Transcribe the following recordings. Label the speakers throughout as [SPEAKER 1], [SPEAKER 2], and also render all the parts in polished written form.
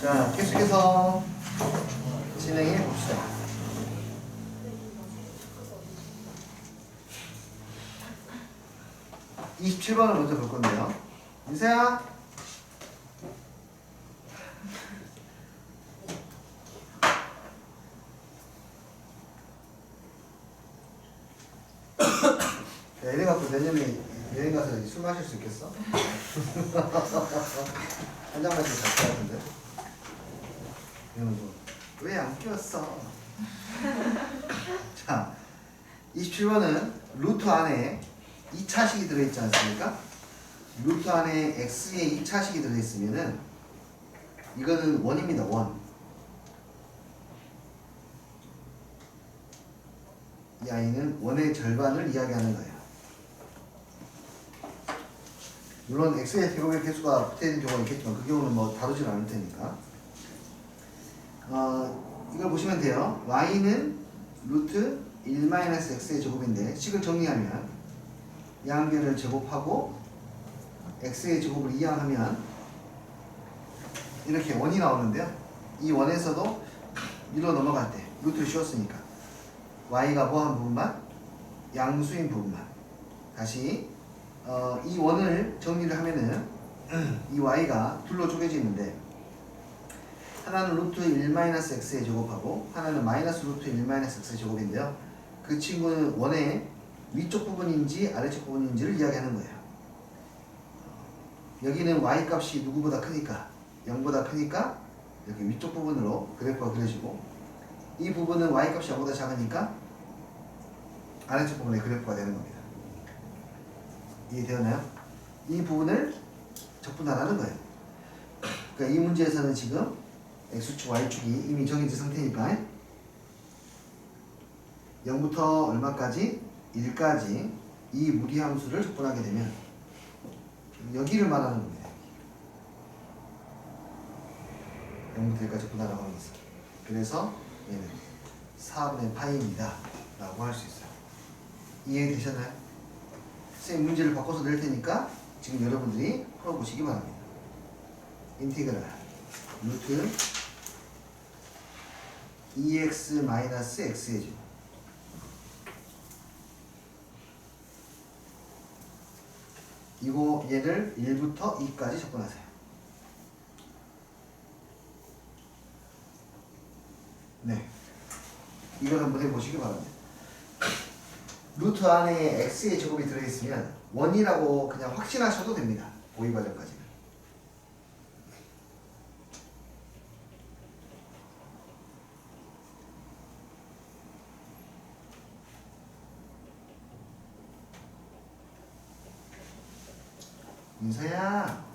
[SPEAKER 1] 자, 계속해서 진행해 봅시다. (27번을) 먼저 볼 건데요. 민서야. 야, 이래 갖고 내년에 여행 가서 술 마실 수 있겠어? 한 잔 마시면 잘 것 같은데. 이러면서 왜 안 끼웠어? 자, 27번은 루트 안에 2차식이 들어있지 않습니까? 루트 안에 x의 2차식이 들어있으면은 이거는 원입니다. 원. 이 아이는 원의 절반을 이야기하는 거예요. 물론 x의 제곱의 개수가 붙어있는 경우가 있겠지만 그 경우는 뭐 다루진 않을 테니까 이걸 보시면 돼요. y는 루트 1-x의 제곱인데 식을 정리하면 양변을 제곱하고 x의 제곱을 이항하면 이렇게 원이 나오는데요. 이 원에서도 위로 넘어갈 때 루트를 씌웠으니까 y가 뭐한 부분만? 양수인 부분만. 다시 이 원을 정리를 하면은 이 y가 둘로 쪼개지는데 하나는 루트 1-x의 제곱하고 하나는 마이너스 루트 1-x의 제곱인데요. 그 친구는 원의 위쪽 부분인지 아래쪽 부분인지를 이야기하는 거예요. 여기는 y 값이 누구보다 크니까 0보다 크니까 이렇게 위쪽 부분으로 그래프가 그려지고 이 부분은 y 값이 0보다 작으니까 아래쪽 부분에 그래프가 되는 겁니다. 이해되었나요? 이 부분을 적분하라는 거예요. 그러니까 이 문제에서는 지금 x축, y축이 이미 정해진 상태니까 0부터 얼마까지? 1까지 이 무리함수를 적분하게 되면 여기를 말하는 겁니다. 0부터 1까지 적분하라고 하는 것은. 그래서 얘는 4분의 파이입니다 라고 할 수 있어요. 이해되셨나요? 선생님 문제를 바꿔서 낼 테니까 지금 여러분들이 풀어보시기 바랍니다. 인티그랄 루트 2x-x의 제곱 이거 얘를 1부터 2까지 접근하세요. 네, 이걸 한번 해보시기 바랍니다. 루트 안에 x의 제곱이 들어있으면 원이라고 그냥 확신하셔도 됩니다. 고의 과정까지는. 민서야.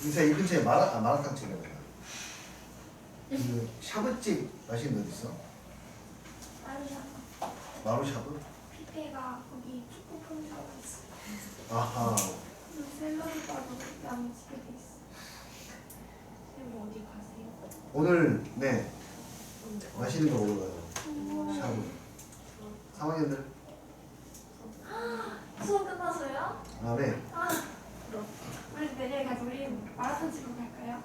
[SPEAKER 1] 민서야, 이 근처에 마라탕집이라 그래. 그 샤브집 맛있는 데 어디 있어? 마루샤브?
[SPEAKER 2] 피페가 거기 축구 폰사고 있어.
[SPEAKER 1] 아하.
[SPEAKER 2] 샐러드 바도 양식에 있어. 쌤 어디 가세요?
[SPEAKER 1] 오늘 네 맛있는 거 먹으러 가요. 샤브. 3학년들.
[SPEAKER 2] 수업 끝나서요?
[SPEAKER 1] 아 네.
[SPEAKER 2] 우리 내년에 가서 우리 마라톤 치러 갈까요?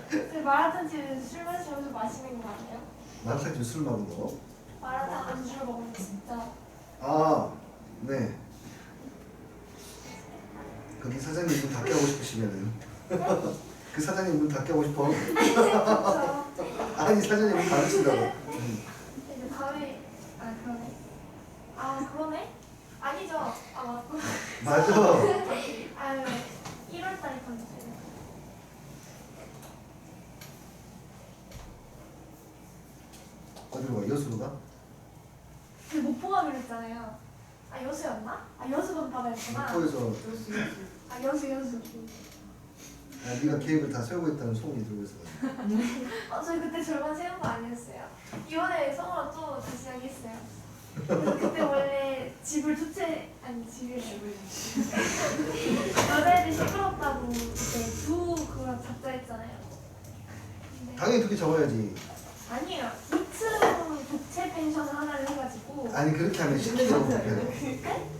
[SPEAKER 2] 쌤 마라톤 치면 술 마시면서 마시는 거 아니에요?
[SPEAKER 1] 마라탕집 술 먹는다고?
[SPEAKER 2] 마라톤 안주를 먹으면 진짜
[SPEAKER 1] 아 네. 거기 사장님 문 닫게 하고 싶으시면은 그 사장님 문 닫게 하고 싶어?
[SPEAKER 2] 그렇죠.
[SPEAKER 1] 아니 사장님 문 닫으신다고.
[SPEAKER 2] 이제 다음에 그러네. 그러네? 아니죠. 맞고.
[SPEAKER 1] 맞아.
[SPEAKER 2] 1월달에 건지.
[SPEAKER 1] 어디로 가? 여수로 가?
[SPEAKER 2] 그 목포가기로 했잖아요. 여수였나? 여수 밤바다였구나.
[SPEAKER 1] 목포에서
[SPEAKER 2] 여수.
[SPEAKER 1] 네가 계획을 다 세우고 있다는 소문이 들고 있어.
[SPEAKER 2] 저희 그때 절반 세운 거 아니었어요? 이번에 성우랑 또 다시 시작했어요. 그래서 그때 원래 집을 여자애들 시끄럽다고 그때 그거랑 잡자 했잖아요. 근데
[SPEAKER 1] 당연히 그렇게 적어야지.
[SPEAKER 2] 아니에요. 2층 독채 펜션을 하나를 해가지고
[SPEAKER 1] 아니 그렇게 하면 씻는 게 너무 불편해.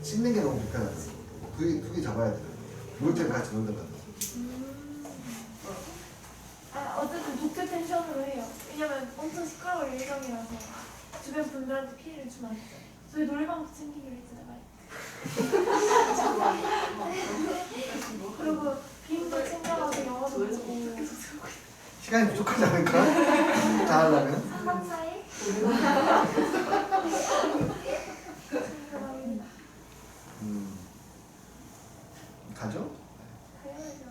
[SPEAKER 1] 씻는 게 너무 불편하지. 그게 잡아야 돼. 놀 때는 같이 놀다가.
[SPEAKER 2] 어쨌든 독채 펜션으로 해요. 왜냐면 엄청 시끄러울 예정이라서 주변 분들한테 피해를 주면 안 돼요. 저희 노래방도 챙기기로 했잖아요. 그리고 비행도 챙겨가서 영화도 보고
[SPEAKER 1] 시간이 부족하지 않을까? 다 하려면?
[SPEAKER 2] 3박 4일?
[SPEAKER 1] 가죠?
[SPEAKER 2] 가야죠.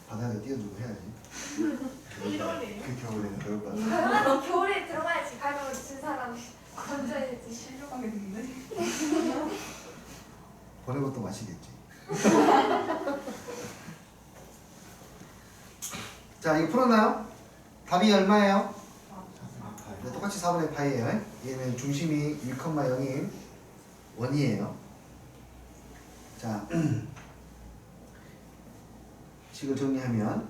[SPEAKER 1] 바다에 뛰어들고 해야지.
[SPEAKER 2] 1월에
[SPEAKER 1] 그 겨울에는 그럴 거야.
[SPEAKER 2] 당연하지. 겨울에 들어가야지. 가면 진 사람 건져야지.
[SPEAKER 3] 실려가게 됐네.
[SPEAKER 1] 보낸 것도 마시겠지. 자, 이거 풀었나요? 답이 얼마예요? 네, 똑같이 4분의 파이예요. 얘는 중심이 1,0인 원이에요. 자, 식을 정리하면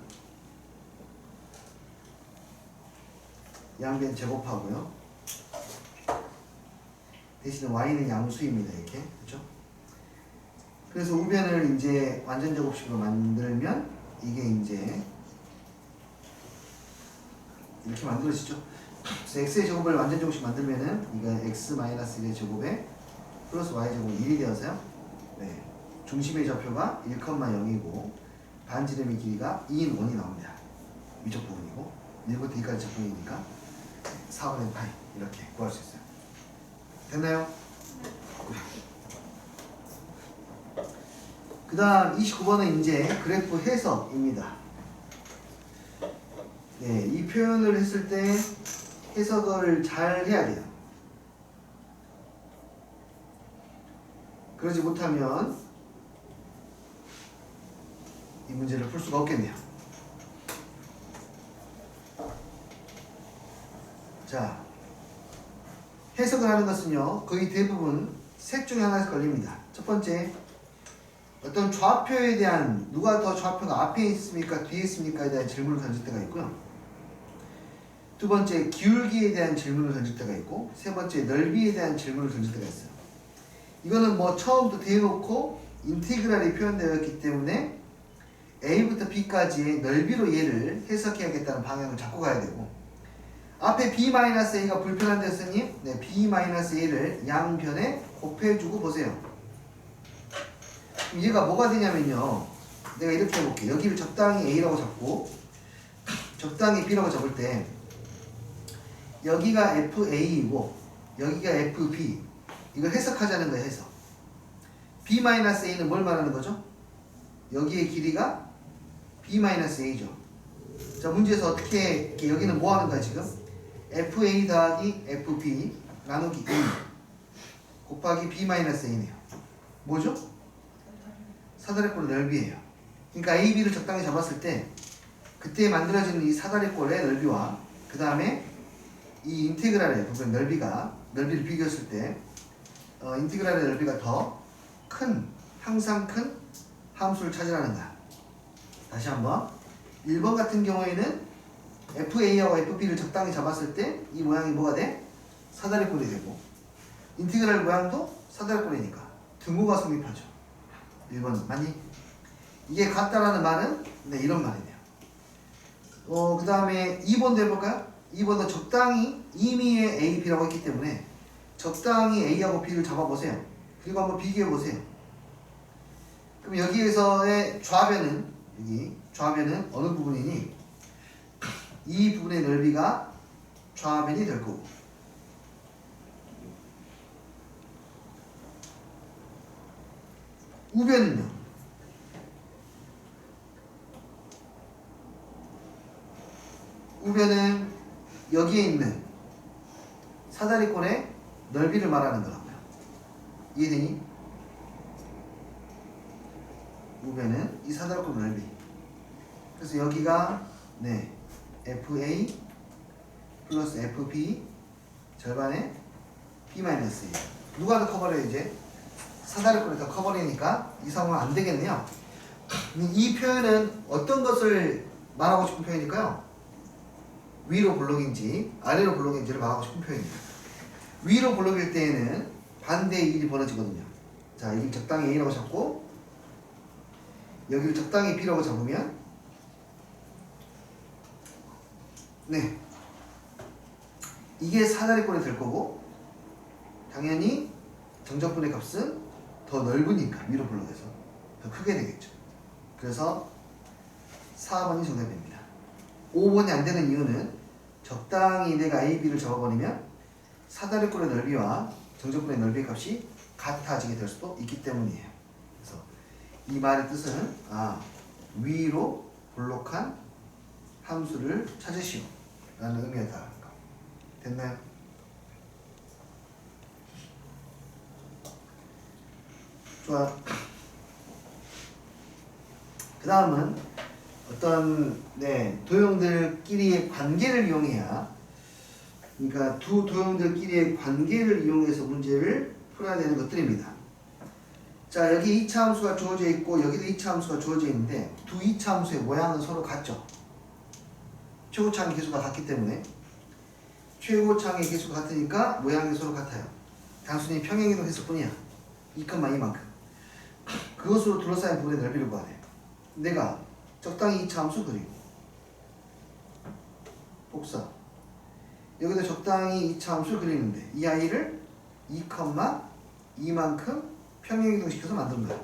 [SPEAKER 1] 양변 제곱하고요. 대신에 y는 양수입니다. 이렇게 그렇죠? 그래서 우변을 이제 완전 제곱식으로 만들면 이게 이제 이렇게 만들어지죠. 그래서 x의 제곱을 완전 제곱식 만들면은 이거 x-1의 제곱에 플러스 y 제곱 1이 되어서요. 네. 중심의 좌표가 1,0이고 반지름의 길이가 2인 1이 나옵니다. 위쪽 부분이고 1부터 2까지 적분이니까 4분의 파이 이렇게 구할 수 있어요. 됐나요? 그 다음 29번은 이제 그래프 해석입니다. 네, 이 표현을 했을 때 해석을 잘 해야 돼요. 그러지 못하면 이 문제를 풀 수가 없겠네요. 자, 해석을 하는 것은요, 거의 대부분 셋 중에 하나에서 걸립니다. 첫 번째, 어떤 좌표에 대한 누가 더 좌표가 앞에 있습니까? 뒤에 있습니까?에 대한 질문을 던질 때가 있고요. 두 번째, 기울기에 대한 질문을 던질 때가 있고, 세 번째, 넓이에 대한 질문을 던질 때가 있어요. 이거는 뭐 처음부터 대놓고 인티그랄이 표현되어 있기 때문에 A부터 B까지의 넓이로 얘를 해석해야겠다는 방향을 잡고 가야 되고, 앞에 B-A가 불편한 데서니 네, B-A를 양변에 곱해주고 보세요. 그럼 얘가 뭐가 되냐면요, 내가 이렇게 해볼게. 여기를 적당히 A라고 잡고 적당히 B라고 잡을 때 여기가 FA이고 여기가 FB, 이걸 해석하자는 거예요. 해석. B-A는 뭘 말하는 거죠? 여기의 길이가 B-A죠. 자, 문제에서 어떻게 여기는 뭐 하는 거야 지금? FA 더하기 FB 나누기 2 곱하기 B-A네요. 뭐죠? 사다리꼴 넓이에요. 그러니까 AB를 적당히 잡았을 때 그때 만들어지는 이 사다리꼴의 넓이와 그 다음에 이 인테그랄의 부분 넓이를 비교했을 때 인테그랄의 넓이가 더 큰, 항상 큰 함수를 찾으라는 거야. 다시 한번 1번 같은 경우에는 FA하고 FB를 적당히 잡았을 때 이 모양이 뭐가 돼? 사다리꼴이 되고, 인티그랄 모양도 사다리꼴이니까 등호가 성립하죠. 1번 맞니? 이게 같다라는 말은 네, 이런 말이네요. 그 다음에 2번도 해볼까요? 2번도 적당히 임의의 A, B라고 했기 때문에 적당히 A하고 B를 잡아보세요. 그리고 한번 비교해보세요. 그럼 여기에서의 좌변은, 여기 좌변은 어느 부분이니? 이 부분의 넓이가 좌변이 될 거고, 우변은요? 우변은 여기에 있는 사다리꼴의 넓이를 말하는 거라고요. 이해되니? 우변은 이 사다리꼴 넓이. 그래서 여기가 네 FA 플러스 FB 절반에 B-1. 누가 더 커버려요 이제? 사다리꼴이 더 커버리니까 이 상황은 안 되겠네요. 이 표현은 어떤 것을 말하고 싶은 표현일까요? 위로 볼록인지 아래로 볼록인지를 말하고 싶은 표현입니다. 위로 볼록일 때에는 반대의 일이 벌어지거든요. 자, 여기 적당히 A라고 잡고 여기를 적당히 B라고 잡으면 네 이게 사다리꼴이 될 거고 당연히 정적분의 값은 더 넓으니까 위로 볼록해서 더 크게 되겠죠. 그래서 4번이 정답입니다. 5번이 안 되는 이유는 적당히 내가 A, B를 적어버리면 사다리꼴의 넓이와 정적분의 넓이의 값이 같아지게 될 수도 있기 때문이에요. 그래서 이 말의 뜻은 위로 볼록한 함수를 찾으시오 라는 의미가 됐나요? 좋아요. 그 다음은 어떤 도형들끼리의 관계를 이용해야, 그러니까 두 도형들끼리의 관계를 이용해서 문제를 풀어야 되는 것들입니다. 자, 여기 2차 함수가 주어져 있고 여기도 2차 함수가 주어져 있는데 두 2차 함수의 모양은 서로 같죠. 최고차항의 개수가 같기 때문에 최고차항의 개수가 같으니까 모양이 서로 같아요. 단순히 평행이동 했을 뿐이야. 2,2만큼. 그것으로 둘러싸인 부분의 넓이를 구하래. 내가 적당히 2차 함수 그리고 복사 여기다 적당히 2차 함수를 그리는데 이 아이를 2,2만큼 평행이동시켜서 만든 거야.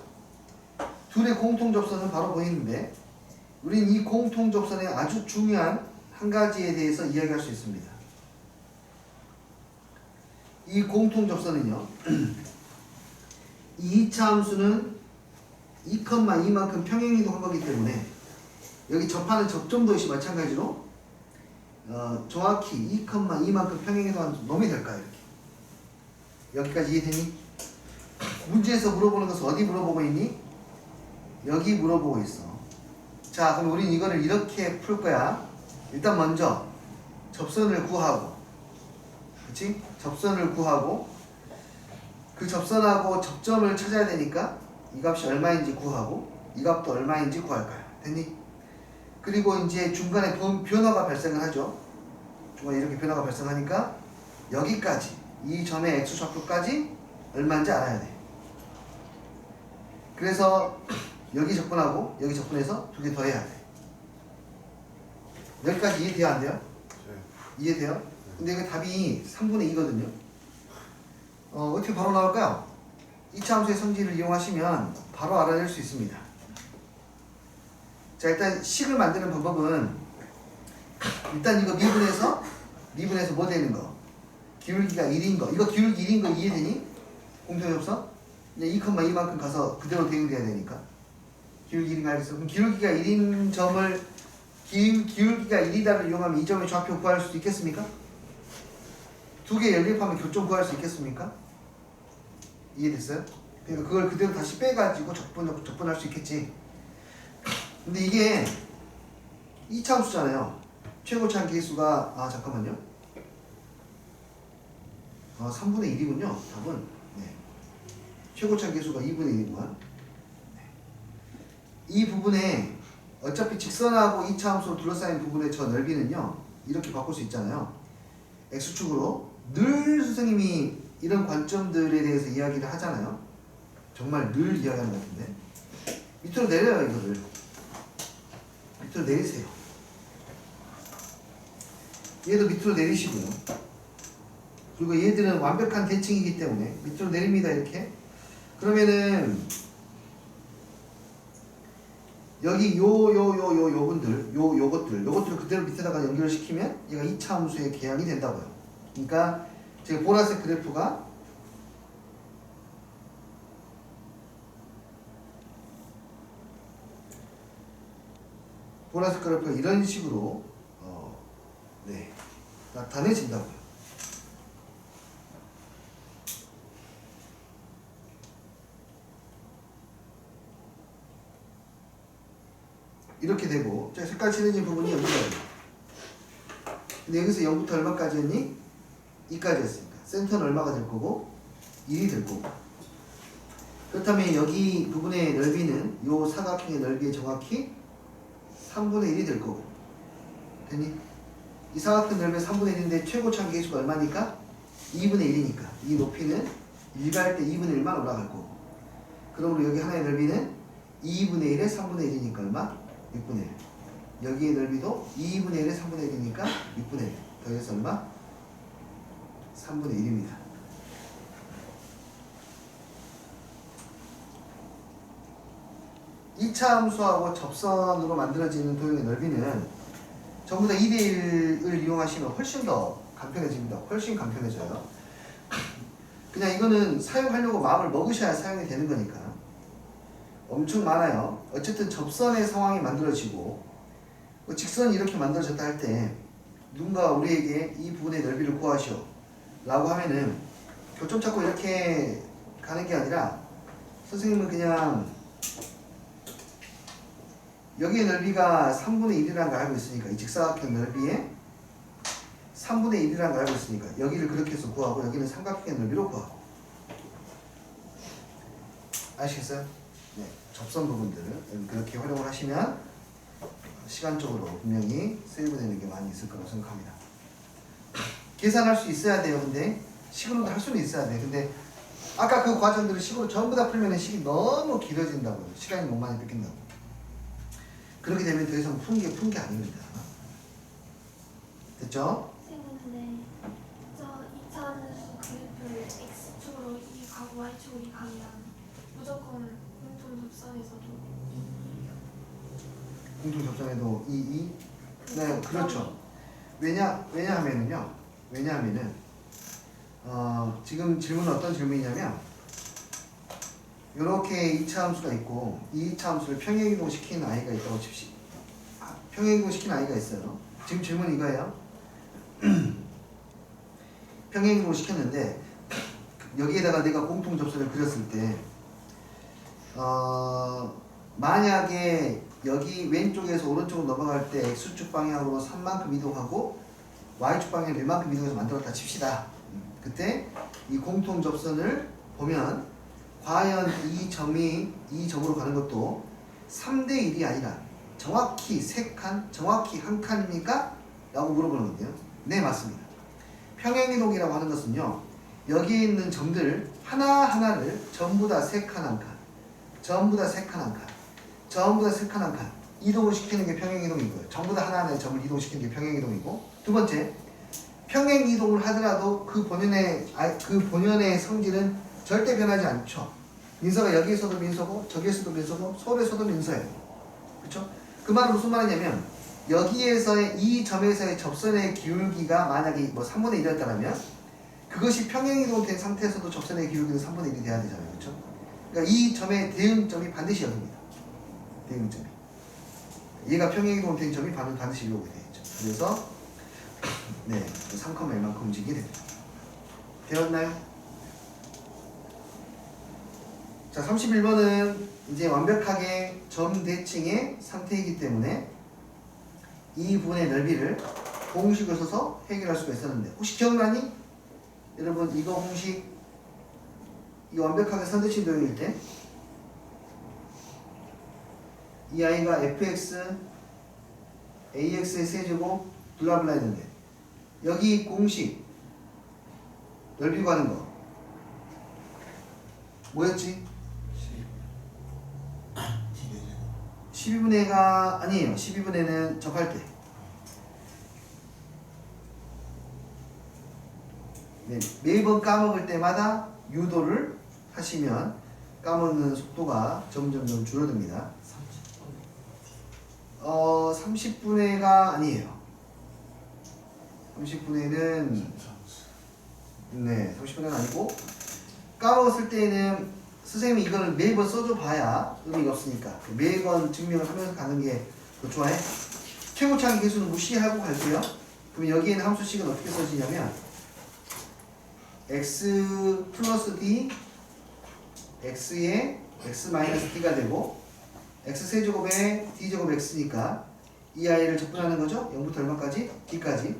[SPEAKER 1] 둘의 공통접선은 바로 보이는데 우린 이 공통접선의 아주 중요한 한 가지에 대해서 이야기할 수 있습니다. 이 공통접선은요 이 2차 함수는 2,2만큼 평행이동한 거기 때문에 여기 접하는 접점도 역시 마찬가지로 정확히 2,2만큼 평행이동한 놈이 될까요? 이렇게 여기까지 이해되니? 문제에서 물어보는 것은 어디 물어보고 있니? 여기 물어보고 있어. 자, 그럼 우린 이거를 이렇게 풀 거야. 일단 먼저 접선을 구하고, 그치? 접선을 구하고 그 접선하고 접점을 찾아야 되니까 이 값이 얼마인지 구하고 이 값도 얼마인지 구할 거야. 됐니? 그리고 이제 중간에 변화가 발생을 하죠. 중간에 이렇게 변화가 발생하니까 여기까지 이 점의 x좌표까지 얼마인지 알아야 돼. 그래서 여기 접근하고 여기 접근해서 두 개 더 해야 돼. 여기까지 이해돼요? 안 돼요? 네. 이해돼요? 근데 이거 답이 3분의 2거든요. 어떻게 바로 나올까요? 2차 함수의 성질을 이용하시면 바로 알아낼 수 있습니다. 자, 일단 식을 만드는 방법은 일단 이거 미분해서 뭐 되는 거? 기울기가 1인 거. 이거 기울기 1인 거 이해되니? 공통이 없어? 이제 2,2만큼 가서 그대로 대응돼야 되니까. 기울기 1인 알겠어? 그럼 기울기가 1인 점을 기울기가 1이다를 이용하면 이 점의 좌표 구할 수 있겠습니까? 두 개 연립하면 교점 구할 수 있겠습니까? 이해됐어요? 그러니까 그걸 그대로 다시 빼가지고 적분할 수 있겠지. 근데 이게 2차 함수잖아요. 최고차항 개수가 잠깐만요. 3분의 1이군요. 답은 네. 최고차항 개수가 2분의 1이구만. 네. 이 부분에 어차피 직선하고 2차 함수로 둘러싸인 부분의 저 넓이는요. 이렇게 바꿀 수 있잖아요. X축으로 늘 선생님이 이런 관점들에 대해서 이야기를 하잖아요. 정말 늘 이야기하는 것 같은데 밑으로 내려요. 이거를 밑으로 내리세요. 얘도 밑으로 내리시고요. 그리고 얘들은 완벽한 대칭이기 때문에 밑으로 내립니다. 이렇게 그러면은 여기 요것들을 그대로 밑에다가 연결을 시키면 얘가 2차 함수의 계량이 된다고요. 그러니까 제가 보라색 그래프가 이런 식으로 나타내진다고요. 이렇게 되고 저 색깔 칠해진 부분이 여기까지. 근데 여기서 0부터 얼마까지였니? 2까지였으니까 센터는 얼마가 될 거고? 1이 될 거고. 그렇다면 여기 부분의 넓이는 이 사각형의 넓이의 정확히 3분의 1이 될 거고. 됐니? 이 사각형 넓이의 3분의 1인데 최고차기 계수가 얼마니까? 2분의 1이니까 이 높이는 일갈 때 2분의 1만 올라갈 거고. 그러므로 여기 하나의 넓이는 2분의 1에 3분의 1이니까 얼마? 6분의 1. 여기의 넓이도 2분의 1에 3분의 1이니까 6분의 1. 더해서 얼마? 3분의 1입니다. 이차 함수하고 접선으로 만들어지는 도형의 넓이는 전부 다 2대1을 이용하시면 훨씬 더 간편해집니다. 훨씬 간편해져요. 그냥 이거는 사용하려고 마음을 먹으셔야 사용이 되는 거니까. 엄청 많아요. 어쨌든 접선의 상황이 만들어지고 직선이 이렇게 만들어졌다 할 때 누군가 우리에게 이 부분의 넓이를 구하시오 라고 하면은 교점 찾고 이렇게 가는 게 아니라 선생님은 그냥 여기의 넓이가 3분의 1이라는 걸 알고 있으니까 이 직사각형 넓이에 3분의 1이라는 걸 알고 있으니까 여기를 그렇게 해서 구하고 여기는 삼각형의 넓이로 구하고. 아시겠어요? 네, 접선 부분들을 그렇게 활용을 하시면 시간적으로 분명히 세이브되는 게 많이 있을 거라고 생각합니다. 계산할 수 있어야 돼요. 근데 식으로도 할 수는 있어야 돼. 근데 아까 그 과정들을 식으로 전부 다 풀면 식이 너무 길어진다고요. 시간이 너무 많이 뺏긴다고. 그렇게 되면 더 이상 푼 게 아닙니다. 됐죠?
[SPEAKER 2] 선생님 근데 저 2차 함수 그래프를 x축으로 2 가고 y축으로 2 가면 무조건 공통 접선에서도 2예요.
[SPEAKER 1] 공통 접선에도 2. 네, 그렇죠. 왜냐하면은 지금 질문은 어떤 질문이냐면 이렇게 2차 함수가 있고 이 2차 함수를 평행이동 시키는 아이가 있다고 칩시다. 평행이동 시키는 아이가 있어요. 지금 질문은 이거예요. 평행이동 시켰는데 여기에다가 내가 공통 접선을 그렸을 때 만약에 여기 왼쪽에서 오른쪽으로 넘어갈 때 x축 방향으로 3만큼 이동하고 y축 방향으로 1만큼 이동해서 만들었다 칩시다. 그때 이 공통 접선을 보면 과연 이 점으로 가는 것도 3대 1이 아니라 정확히 3칸, 정확히 1칸입니까? 라고 물어보는 건데요. 네, 맞습니다. 평행이동이라고 하는 것은요, 여기에 있는 점들 하나하나를 전부 다 3칸 1칸, 전부 다 3칸 1칸, 전부 다 3칸 1칸 이동을 시키는 게 평행이동이고요. 전부 다 하나하나의 점을 이동시키는 게 평행이동이고, 두 번째, 평행이동을 하더라도 그 본연의 성질은 절대 변하지 않죠. 민서가 여기에서도 민서고 저기에서도 민서고 서울에서도 민서예요. 그렇죠? 그 말은 무슨 말이냐면 여기에서의 이 점에서의 접선의 기울기가 만약에 뭐 3분의 1이었다면 그것이 평행이동 된 상태에서도 접선의 기울기는 3분의 1이 돼야 되잖아요. 그렇죠? 그러니까 이 점의 대응점이 반드시 여기입니다. 대응점이. 얘가 평행이동 된 점이 반드시 여기 되겠죠. 그래서 네, 3,1만큼 움직이게 됩니다. 되었나요? 자, 31번은 이제 완벽하게 점 대칭의 상태이기 때문에 이 부분의 넓이를 공식을 써서 해결할 수가 있었는데 혹시 기억나니? 여러분 이거 공식 이 완벽하게 선대칭 도형일 때 이 아이가 fx ax의 세제곱 블라블라 했는데 여기 공식 넓이 구하는 거 뭐였지? 12분의 1가 아니에요. 12분의 1은 접할 때. 네, 매번 까먹을 때마다 유도를 하시면 까먹는 속도가 점점점 줄어듭니다. 30분의 1가 아니에요. 30분의 1은 네, 30분의 1은 아니고 까먹었을 때는 선생님이 이걸 매번 써줘 봐야 의미가 없으니까 매번 증명을 하면서 가는 게 더 좋아해. 최고차기 계수는 무시하고 갈게요. 그럼 여기에는 함수식은 어떻게 써지냐면 x 플러스 d x에 x 마이너스 d가 되고 x세제곱에 d제곱 x니까 이 아이를 적분하는 거죠. 0부터 얼마까지? d까지.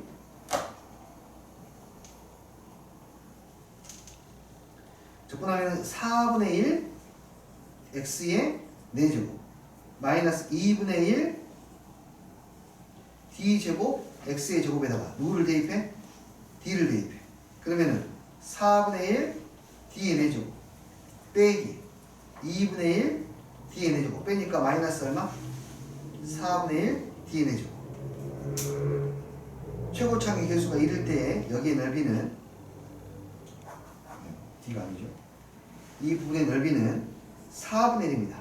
[SPEAKER 1] 적분하면 4분의 1 x의 4제곱 마이너스 2분의 1 d제곱 x의 제곱에다가 누구를 대입해? d를 대입해. 그러면은 4분의 1 d의 4제곱 빼기 2분의 1 d의 4제곱 빼니까 마이너스 얼마? 4분의 1 d의 4제곱. 최고차의 개수가 이럴 때에 여기의 넓이는 d가 아니죠. 이 부분의 넓이는 4분의 1입니다.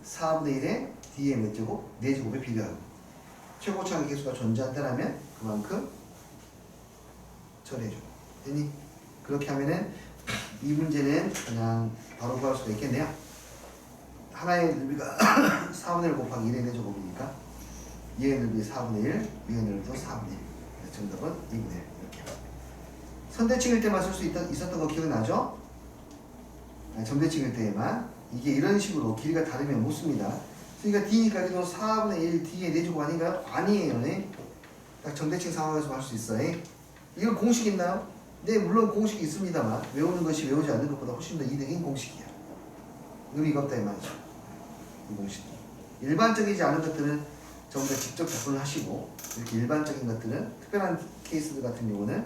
[SPEAKER 1] 4분의 1에 d의 몇 제곱? 4제곱에 비교하고 최고차의 개수가 존재한다면 그만큼 처리해줘. 됐니? 그렇게 하면은 이 문제는 그냥 바로 구할 수가 있겠네요. 하나의 넓이가 4분의 1 곱하기 1의 4제곱이니까 얘의 넓이 4분의 1, 얘의 넓이도 4분의 1. 정답은 2분의 1. 이렇게. 선대칭일 때만 쓸 수 있었던 거 기억나죠? 점대칭일 때에만. 이게 이런 식으로 길이가 다르면 못 씁니다. 그러니까 D니까 여기도 4분의 1 D의 4제곱 아닌가요? 아니에요. 딱 점대칭 상황에서 할 수 있어요. 이거 공식 있나요? 네, 물론 공식이 있습니다만 외우는 것이 외우지 않는 것보다 훨씬 더 이득인 공식이야. 의미가 없다 이 말이죠. 이 공식. 일반적이지 않은 것들은 전부 다 직접 접근을 하시고 이렇게 일반적인 것들은 특별한 케이스들 같은 경우는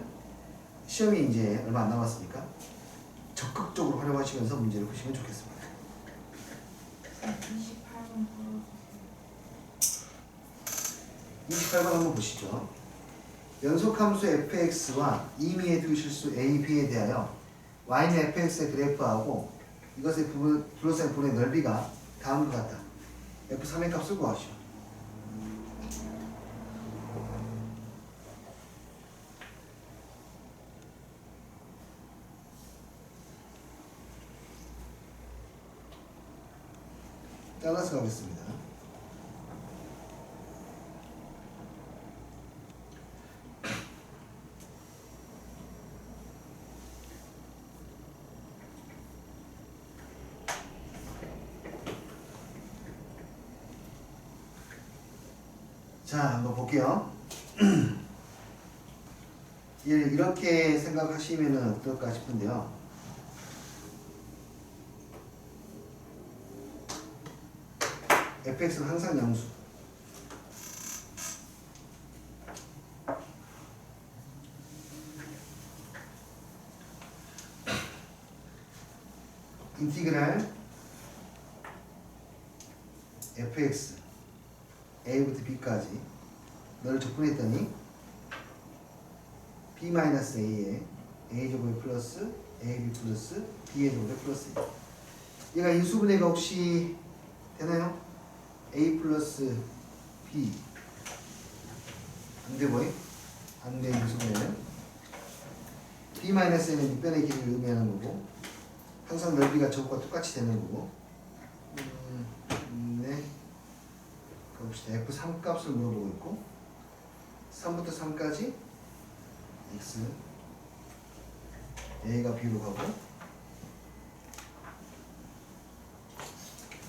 [SPEAKER 1] 시험이 이제 얼마 안 남았으니까 적극적으로 활용하시면서 문제를 푸시면 좋겠습니다.
[SPEAKER 2] 28번 보여주세요.
[SPEAKER 1] 28번 한번 보시죠. 연속함수 fx와 임의의 두 실수 a, b에 대하여 y는 fx의 그래프하고 이것의 둘러싼 분의 넓이가 다음과 같다. f3의 값을 구하시오. 잘라서 가겠습니다. 자, 한번 볼게요. 이렇게 생각하시면 어떨까 싶은데요. fx는 항상 양수. 인티그랄 fx a부터 b까지 너를 적분했더니 b-a에 a제곱에 플러스 ab 플러스 b의 제곱에 플러스 얘가 인수분해가 혹시 되나요? a 플러스 b 안돼 보이? 안돼 인수분해는 b-a는 6변의 길이를 의미하는 거고 항상 넓이가 저것과 똑같이 되는 거고 네. 봅시다. F3 값을 물어보고 있고 3부터 3까지 X A가 B로 가고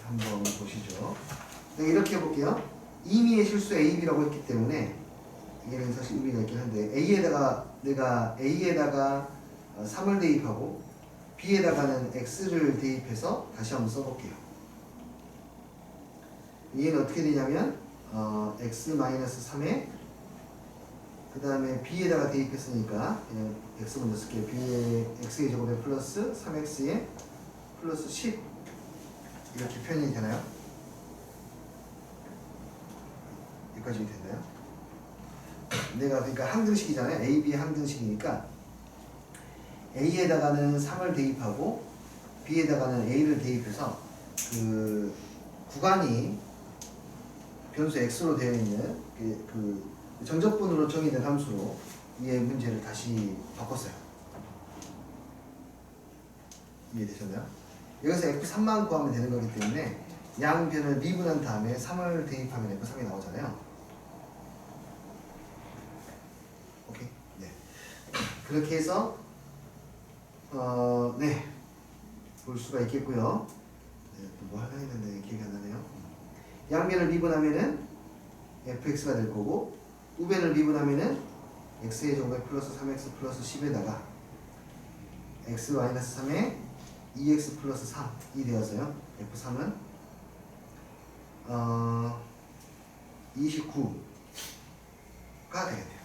[SPEAKER 1] 한번 보시죠. 네, 이렇게 해볼게요. 임의의 실수 AB라고 했기 때문에 이게 사실 의미가 있긴 한데 내가 A에다가 3을 대입하고 B에다가는 X를 대입해서 다시 한번 써볼게요. 얘는 어떻게 되냐면 x-3에 그 다음에 b에다가 대입했으니까 그냥 x 먼저 쓸게요. b의 x의 제곱에 플러스 3x에 플러스 10 이렇게 표현이 되나요? 여기까지 됐나요? 내가 그러니까 항등식이잖아요. a, b 항등식이니까 a에다가는 3을 대입하고 b에다가는 a를 대입해서 그 구간이 변수 x로 되어 있는 그 정적분으로 정의된 함수로 이 문제를 다시 바꿨어요. 이해되셨나요? 여기서 f3만 구하면 되는 거기 때문에 양변을 미분한 다음에 3을 대입하면 f3이 나오잖아요. 오케이? 네. 그렇게 해서 네. 볼 수가 있겠고요. 네, 또 뭐 하나 했는데 기억이 안 나네요. 양변을 미분하면은 fx가 될 거고 우변을 미분하면은 x의 제곱에 플러스 3x 플러스 10에다가 x 마이너스 3에 2x 플러스 3이 되어서요. f3은 29가 되겠네요.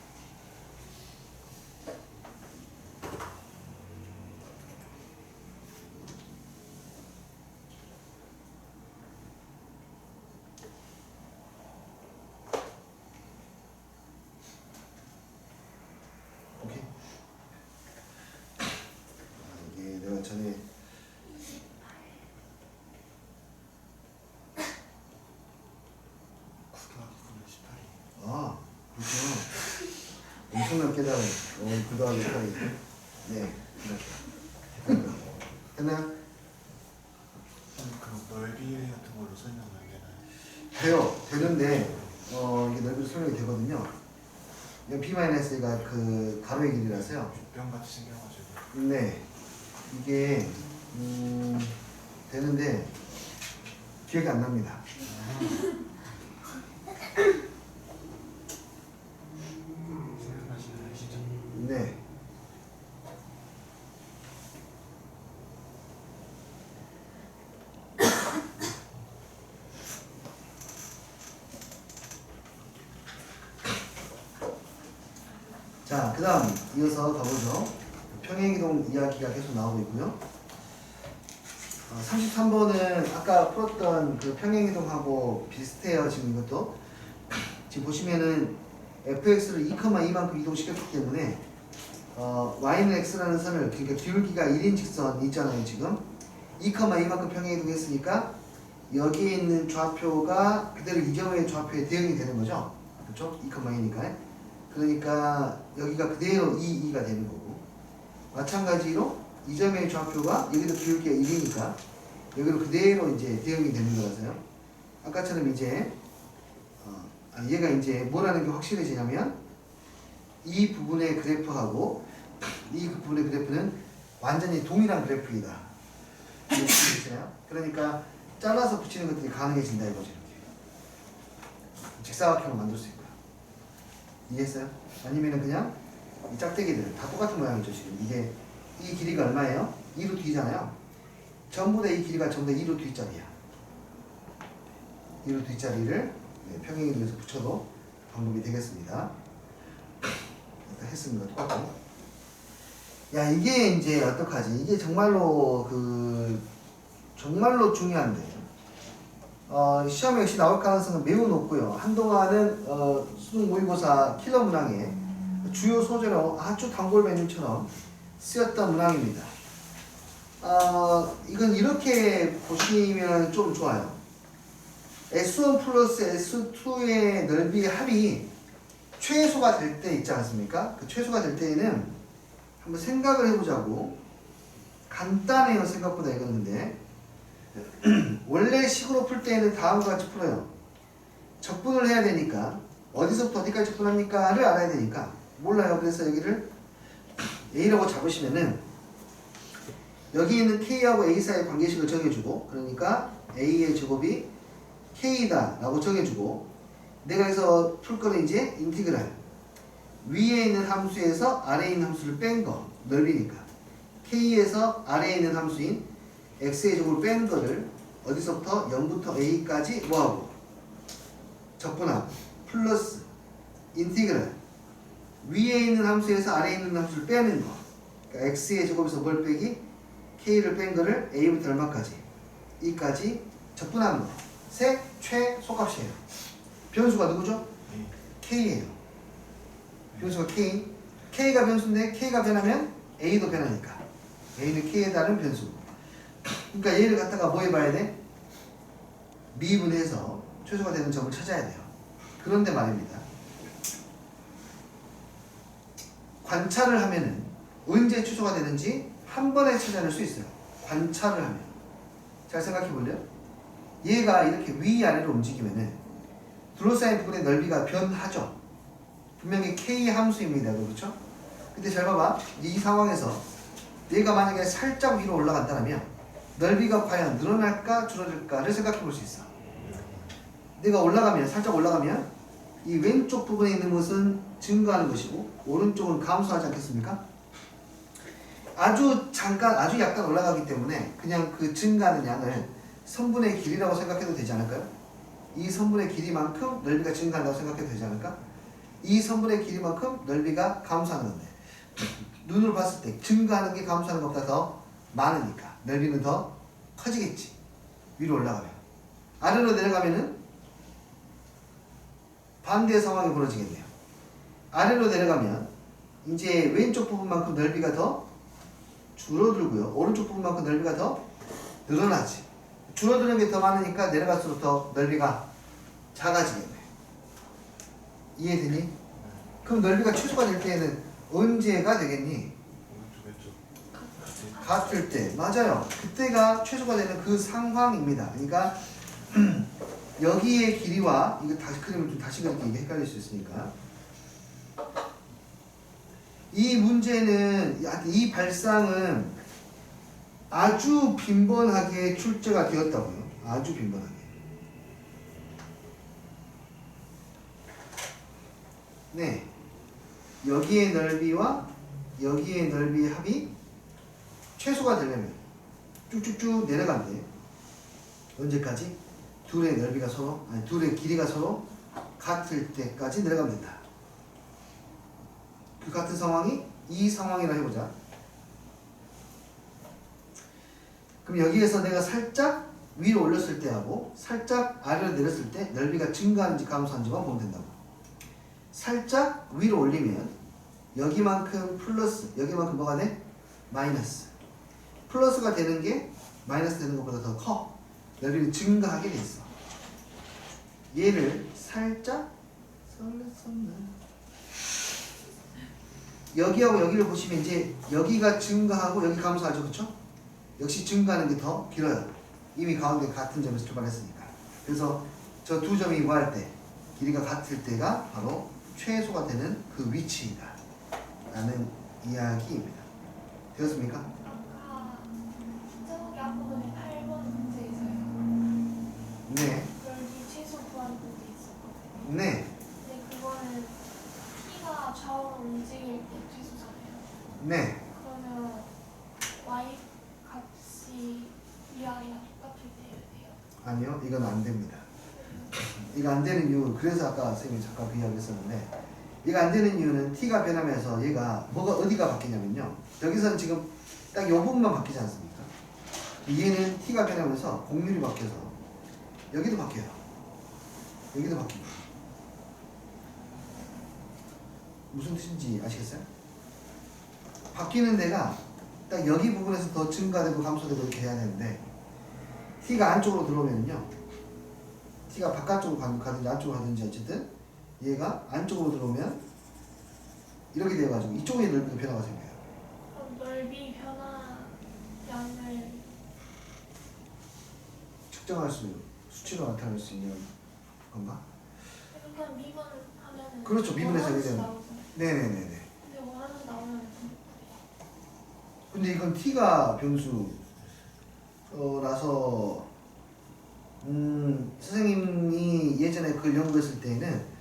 [SPEAKER 1] 오케이. 이게 내가 전에 그렇구나. 엄청난 깨달음. 구도하기 스타일. 네. 이렇게. 됐나요?
[SPEAKER 3] 그럼 넓이 같은 걸로 설명 안 되나요?
[SPEAKER 1] 돼요. 되는데 이게 넓이로 설명이 되거든요. B-A가 그 가로의 길이라서요.
[SPEAKER 3] 뿅같이 생겨가지고.
[SPEAKER 1] 네. 이게 되는데 기억이 안 납니다.
[SPEAKER 3] 생각나시는 시죠?
[SPEAKER 1] 네. 자, 그 다음 이어서 가보죠. 평행이동 이야기가 계속 나오고 있고요. 33번은 아까 풀었던 그 평행이동하고 비슷해요. 지금 이것도. 지금 보시면은 fx를 2,2만큼 이동시켰기 때문에 y는 x라는 선을, 그러니까 기울기가 1인 직선 있잖아요. 지금 2,2만큼 평행이동했으니까 여기에 있는 좌표가 그대로 이 점의 좌표에 대응이 되는 거죠. 그렇죠? 2,2니까. 그러니까 여기가 그대로 2가 되는 거고, 마찬가지로 이 점의 좌표가 여기도 기울기가 1이니까 여기로 그대로 이제 대응이 되는 거라서요. 아까처럼 이제 얘가 이제 뭐라는 게 확실해지냐면 이 부분의 그래프하고 이 부분의 그래프는 완전히 동일한 그래프이다. 그러니까 잘라서 붙이는 것들이 가능해진다 이거죠. 이렇게 직사각형을 만들 수 있고요. 이해했어요? 아니면은 그냥 이 짝대기들 다 똑같은 모양이죠. 지금 이게 이 길이가 얼마예요? 2루트 2잖아요. 전부 다 이 길이가 전부 다 2루트 2짜리야. 2루트 2짜리를 평행이동에서 붙여도 방법이 되겠습니다. 일단 했습니다. 똑같고. 야, 이게 이제 어떡하지? 이게 정말로 정말로 중요한데 시험에 역시 나올 가능성은 매우 높고요. 한동안은 수능 모의고사 킬러 문항에 주요 소재로 아주 단골 메뉴처럼 쓰였던 문항입니다. 이건 이렇게 보시면 좀 좋아요. S1 플러스 S2의 넓이의 합이 최소가 될 때 있지 않습니까? 그 최소가 될 때에는 한번 생각을 해보자고. 간단해요. 생각보다 이거는데 원래 식으로 풀 때에는 다음과 같이 풀어요. 적분을 해야 되니까 어디서부터 어디까지 적분합니까?를 알아야 되니까 몰라요. 그래서 여기를 A라고 잡으시면은 여기 있는 K하고 A 사이의 관계식을 정해주고, 그러니까 A의 제곱이 K다 라고 정해주고, 내가 여기서 풀 거는 이제 인티그랄 위에 있는 함수에서 아래에 있는 함수를 뺀 거, 넓이니까 K에서 아래에 있는 함수인 X의 제곱을 뺀 거를 어디서부터 0부터 A까지 뭐하고 적분하고 플러스 인티그랄 위에 있는 함수에서 아래에 있는 함수를 빼는 거, 그러니까 X의 제곱에서 뭘 빼기? K를 뺀 거를 A부터 얼마까지? E까지 적분하는 거. 셋 최소값이에요. 변수가 누구죠? K예요. 변수가 K. K가 변수인데 K가 변하면 A도 변하니까 A는 K에 따른 변수. 그러니까 얘를 갖다가 뭐 해봐야 돼? 미분해서 최소가 되는 점을 찾아야 돼요. 그런데 말입니다. 관찰을 하면은 언제 최소가 되는지 한 번에 찾아낼 수 있어요. 관찰을 하면. 잘 생각해 볼래요? 얘가 이렇게 위아래로 움직이면은 둘러싸인 부분의 넓이가 변하죠. 분명히 K 함수입니다. 그렇죠? 근데 잘 봐봐. 이 상황에서 얘가 만약에 살짝 위로 올라간다면 넓이가 과연 늘어날까 줄어들까를 생각해 볼 수 있어. 내가 올라가면 살짝 올라가면 이 왼쪽 부분에 있는 것은 증가하는 것이고 오른쪽은 감소하지 않겠습니까? 아주 잠깐 아주 약간 올라가기 때문에 그냥 그 증가하는 양을 선분의 길이라고 생각해도 되지 않을까요? 이 선분의 길이만큼 넓이가 증가한다고 생각해도 되지 않을까? 이 선분의 길이만큼 넓이가 감소하는 건데 눈으로 봤을 때 증가하는 게 감소하는 것보다 더 많으니까 넓이는 더 커지겠지. 위로 올라가면. 아래로 내려가면은 반대 상황이 벌어지겠네요. 아래로 내려가면 이제 왼쪽 부분만큼 넓이가 더 줄어들고요. 오른쪽 부분만큼 넓이가 더 늘어나지. 줄어드는 게 더 많으니까 내려갈수록 더 넓이가 작아지겠네. 이해되니? 그럼 넓이가 최소가 될 때에는 언제가 되겠니?
[SPEAKER 3] 오른쪽 왼쪽
[SPEAKER 1] 같을 때. 맞아요. 그때가 최소가 되는 그 상황입니다. 그러니까 여기의 길이와 이거 다시 그림을 좀 다시 그리기 이게 헷갈릴 수 있으니까 이 문제는 이 발상은 아주 빈번하게 출제가 되었다고요. 아주 빈번하게. 네. 여기의 넓이와 여기의 넓이의 합이 최소가 되려면 쭉쭉쭉 내려간대. 언제까지? 둘의 넓이가 서로, 아니 둘의 길이가 서로 같을 때까지 내려가면 된다. 그 같은 상황이 이 상황이라 해보자. 그럼 여기에서 내가 살짝 위로 올렸을 때하고 살짝 아래로 내렸을 때 넓이가 증가하는지 감소하는지만 보면 된다고. 살짝 위로 올리면 여기만큼 플러스, 여기만큼 뭐가 돼? 마이너스. 플러스가 되는 게 마이너스 되는 것보다 더 커. 넓이는 증가하게 돼 있어. 얘를 살짝 여기하고 여기를 보시면 이제 여기가 증가하고 여기 감소하죠, 그렇죠? 역시 증가하는 게 더 길어요. 이미 가운데 같은 점에서 출발했으니까. 그래서 저 두 점이 뭐할 때 길이가 같을 때가 바로 최소가 되는 그 위치이다 라는 이야기입니다. 되었습니까?
[SPEAKER 2] 아까 저기 앞부분에 8번 문제에서요.
[SPEAKER 1] 네.
[SPEAKER 2] 넓이 최소 구하는 문제 있었거든요.
[SPEAKER 1] 네.
[SPEAKER 2] 근데 그거는 T가 좌우로 움직일 때 최소잖아요.
[SPEAKER 1] 네.
[SPEAKER 2] 그러면 Y 값이 위아래가 똑같을 때여야 돼요.
[SPEAKER 1] 아니요, 이건 안 됩니다. 이거 안 되는 이유, 그래서 아까 선생님이 잠깐 그 이야기 했었는데, 이거 안 되는 이유는 t가 변하면서 얘가 뭐가 어디가 바뀌냐면요. 여기서는 지금 딱 이 부분만 바뀌지 않습니까? 얘는 t가 변하면서 공률이 바뀌어서 여기도 바뀌어요. 여기도 바뀌고. 무슨 뜻인지 아시겠어요? 바뀌는 데가 딱 여기 부분에서 더 증가되고 감소되고 이렇게 해야 되는데 t가 안쪽으로 들어오면요. t가 바깥쪽으로 가든지 안쪽으로 가든지 어쨌든 얘가 안쪽으로 들어오면 이렇게 되어가지고 이쪽에 넓이도 변화가 생겨요.
[SPEAKER 2] 그럼 넓이 변화 양을
[SPEAKER 1] 측정할 수, 수치로 나타낼 수 있는 건가?
[SPEAKER 2] 그냥 미분을 하면은
[SPEAKER 1] 그렇죠. 미분해서
[SPEAKER 2] 원하는
[SPEAKER 1] 이제
[SPEAKER 2] 수 나오잖아요.
[SPEAKER 1] 네네네네.
[SPEAKER 2] 근데 원하는 수 나오면
[SPEAKER 1] 근데 이건 t가 변수라서 선생님이 예전에 그걸 연구했을 때에는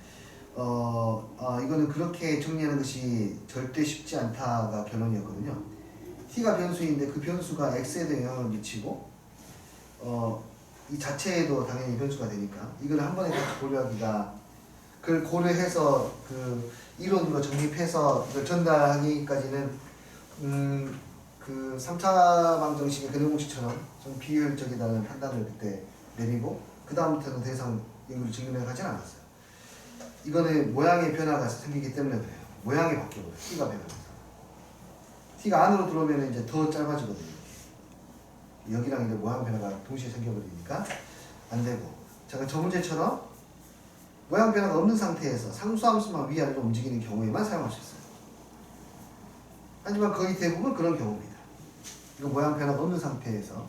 [SPEAKER 1] 이거는 그렇게 정리하는 것이 절대 쉽지 않다가 결론이었거든요. t가 변수인데 그 변수가 x에도 영향을 미치고 이 자체에도 당연히 변수가 되니까 이걸 한 번에 다 고려하기가 그걸 고려해서 그 이론으로 정립해서 이걸 전달하기까지는 그 3차 방정식의 근해공식처럼 좀 비효율적이다는 판단을 그때 내리고 그 다음부터는 더 이상 연구를 진행해 가진 않았어요. 이거는 모양의 변화가 생기기 때문에 그래요. 모양이 바뀌어요. t가 변하면서. t가 안으로 들어오면 이제 더 짧아지거든요. 여기랑 이제 모양 변화가 동시에 생겨버리니까 안 되고. 자, 저 문제처럼 모양 변화가 없는 상태에서 상수함수만 위아래로 움직이는 경우에만 사용할 수 있어요. 하지만 거의 대부분 그런 경우입니다. 이거 모양 변화가 없는 상태에서.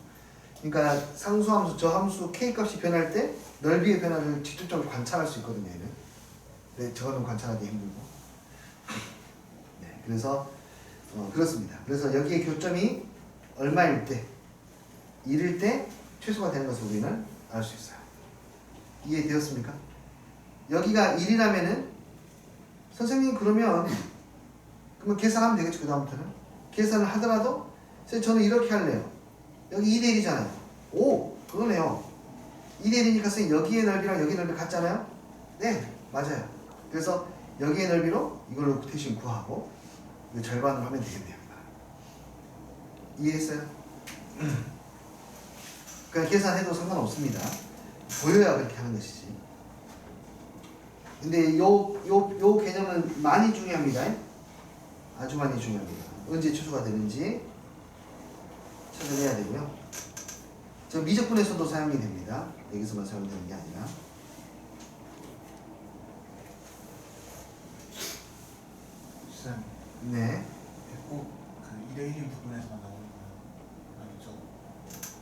[SPEAKER 1] 그러니까 상수함수, 저 함수 k 값이 변할 때 넓이의 변화를 직접적으로 관찰할 수 있거든요. 얘는. 네, 저거는 관찰하기 힘들고. 네, 그래서 그렇습니다. 그래서 여기에 교점이 얼마일 때, 1일 때 최소가 되는 것을 우리는 알 수 있어요. 이해되었습니까? 여기가 1이라면은 선생님 그러면 계산하면 되겠죠. 그 다음부터는 계산을 하더라도 선생님 저는 이렇게 할래요. 여기 2대 1이잖아요. 오 그러네요. 2대 1이니까 선생님 여기의 넓이랑 여기의 넓이 같잖아요. 네 맞아요. 그래서 여기의 넓이로 이걸로 대신 구하고 이 절반을 하면 되겠네요. 이해했어요? 그냥 계산해도 상관없습니다. 보여야 그렇게 하는 것이지. 근데 요 개념은 많이 중요합니다. 아주 많이 중요합니다. 언제 취소가 되는지 찾아내야 되고요. 저 미적분에서도 사용이 됩니다. 여기서만 사용되는 게 아니라.
[SPEAKER 3] 쌤,
[SPEAKER 1] 네.
[SPEAKER 3] 꼭그 2대1인 부분에서만 나오는 거예요? 아니죠?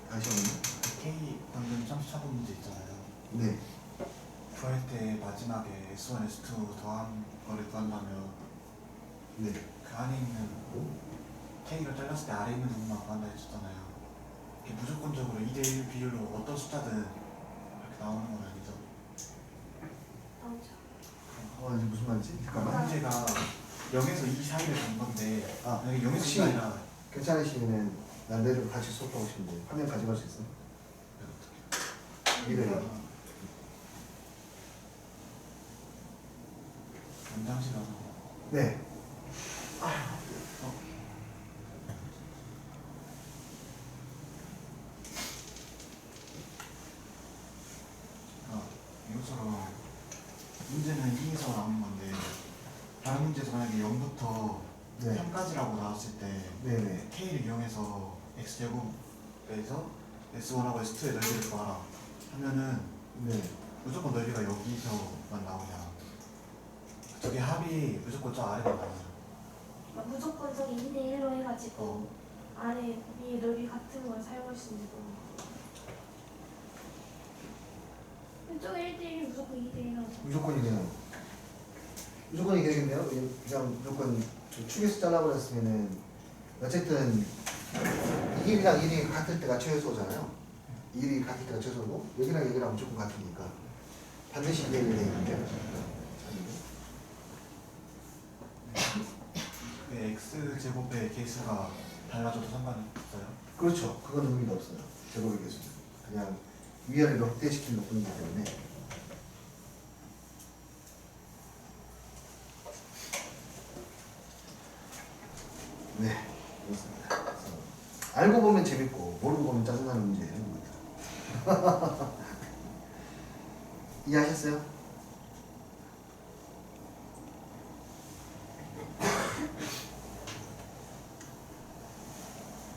[SPEAKER 1] 다시 한번.
[SPEAKER 3] 그 K 방금 점수차분 문제 있잖아요.
[SPEAKER 1] 네.
[SPEAKER 3] 구할 때 마지막에 S1, S2 더한 거를 구한다면
[SPEAKER 1] 네.
[SPEAKER 3] 그 안에 있는 K가 잘랐을 때 아래 있는 부분만 구한다 했었잖아요. 이게 무조건적으로 2대1 비율로 어떤 숫자든 이렇게 나오는 건 아니죠?
[SPEAKER 2] 나오죠.
[SPEAKER 1] 이제 무슨 말이지? 잠깐만.
[SPEAKER 3] 문제가 0에서 2 사이를 간 건데
[SPEAKER 1] 아,
[SPEAKER 3] 여기 0에서
[SPEAKER 1] 혹시
[SPEAKER 3] 2가 아니라
[SPEAKER 1] 괜찮으시면은 나 내일 같이 수업하고 싶은데 화면 가져갈 수 있어? 이래요.
[SPEAKER 3] 연장시라서
[SPEAKER 1] 네.
[SPEAKER 3] 이것처럼 문제는 2에서 나오는 건데 다른 문제에서 만약에 0부터
[SPEAKER 1] 네.
[SPEAKER 3] 3까지라고 나왔을 때
[SPEAKER 1] 네네.
[SPEAKER 3] K를 이용해서 X제곱에서 S1하고 S2의 넓이를 구하라 하면은
[SPEAKER 1] 네.
[SPEAKER 3] 무조건 넓이가 여기서만 나오냐 저게 합이 무조건 저 아래만 나오냐
[SPEAKER 2] 무조건 저기 2대 1로 해가지고 아래 위에 넓이 같은 걸 사용할 수 있는 거. 이쪽에 1대 1이 무조건 2대 1 하죠.
[SPEAKER 1] 무조건이네요. 무조건이 되겠네요. 그냥 무조건 축에서 잘라버렸으면은 어쨌든 1이랑 1이 같을 때가 최소잖아요. 1이 같을 때가 최소고 여기랑 여기랑 무조건 같으니까 반드시 2대 1이 되겠네요.
[SPEAKER 3] X제곱의 개수가 달라져도 상관이 없어요?
[SPEAKER 1] 그렇죠. 그건 의미가 없어요. 제곱의 개수는 그냥 위아래로 확대시키는 것 뿐이기 때문에. 네, 그렇습니다. 그래서 알고 보면 재밌고 모르고 보면 짜증나는 문제예요. 이해하셨어요?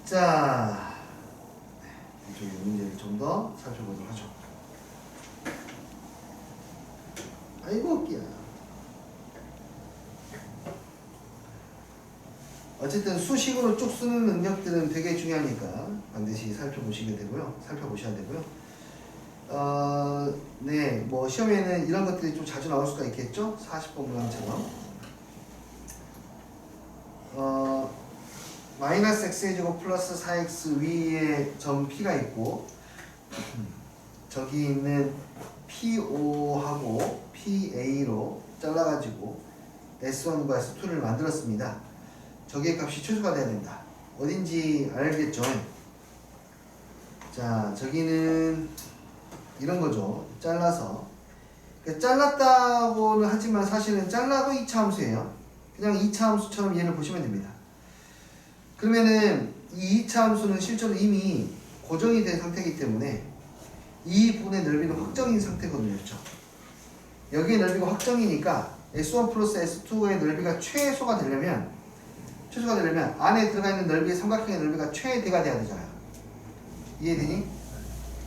[SPEAKER 1] 자, 이쪽의 문제를 좀 더 살펴보도록 하죠. 아이고 웃기야. 어쨌든 수식으로 쭉 쓰는 능력들은 되게 중요하니까 반드시 살펴보셔야 되고요. 네, 뭐 시험에는 이런 것들이 좀 자주 나올 수가 있겠죠? 40번 문항처럼. 마이너스 x제곱 플러스 4x 위에 점 p가 있고 저기 있는 PO하고 PA로 잘라가지고 S1과 S2를 만들었습니다. 저기의 값이 최소가 돼야 된다. 어딘지 알겠죠? 자, 저기는 이런 거죠. 잘라서. 잘랐다고는 하지만 사실은 잘라도 2차 함수예요. 그냥 2차 함수처럼 얘를 보시면 됩니다. 그러면은 이 2차 함수는 실제로 이미 고정이 된 상태이기 때문에 이 부분의 넓이는 확정인 상태거든요. 그렇죠? 여기의 넓이가 확정이니까 S1 플러스 S2의 넓이가 최소가 되려면 안에 들어가 있는 넓이의 삼각형의 넓이가 최대가 돼야 되잖아요. 이해되니?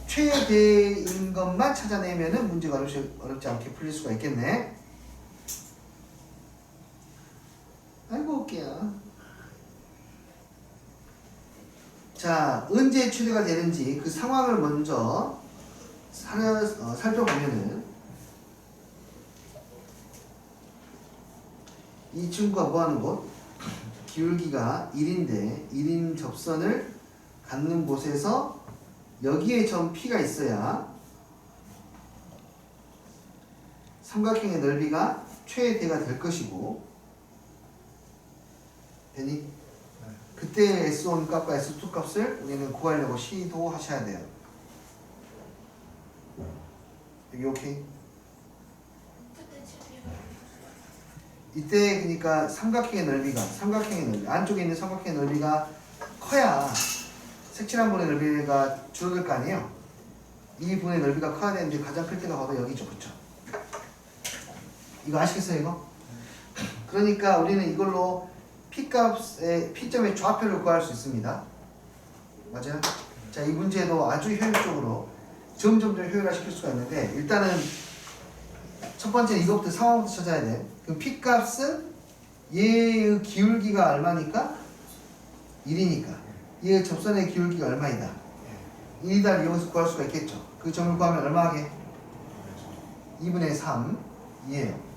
[SPEAKER 1] 최대인 것만 찾아내면은 문제가 어렵지 않게 풀릴 수가 있겠네. 아이고 웃기야. 자, 언제 최대가 되는지 그 상황을 먼저 살펴보면은 이 친구가 뭐 하는 곳? 기울기가 1인데 1인 접선을 갖는 곳에서 여기에 점 P가 있어야 삼각형의 넓이가 최대가 될 것이고 되니?
[SPEAKER 3] 네.
[SPEAKER 1] 그때 S1 값과 S2 값을 우리는 구하려고 시도하셔야 돼요. 여기 오케이?
[SPEAKER 2] 그때 집이
[SPEAKER 1] 이때 그러니까 삼각형의 넓이 안쪽에 있는 삼각형의 넓이가 커야 색칠한 분의 넓이가 줄어들 거 아니에요? 이 분의 넓이가 커야 되는데 가장 클 때가 바로 여기죠, 그쵸? 이거 아시겠어요, 이거? 그러니까 우리는 이걸로 P값의 P점의 좌표를 구할 수 있습니다. 맞아요? 자, 이 문제도 아주 효율적으로 점점 더 효율화시킬 수가 있는데 일단은 첫 번째는 이것부터 상황부터 찾아야 돼. 그럼 P값은 얘의 기울기가 얼마니까? 1이니까 얘의 접선의 기울기가 얼마이다? 1이다 이용해서 구할 수가 있겠죠. 그 점을 구하면 얼마 하게? 2분의 3 이에요.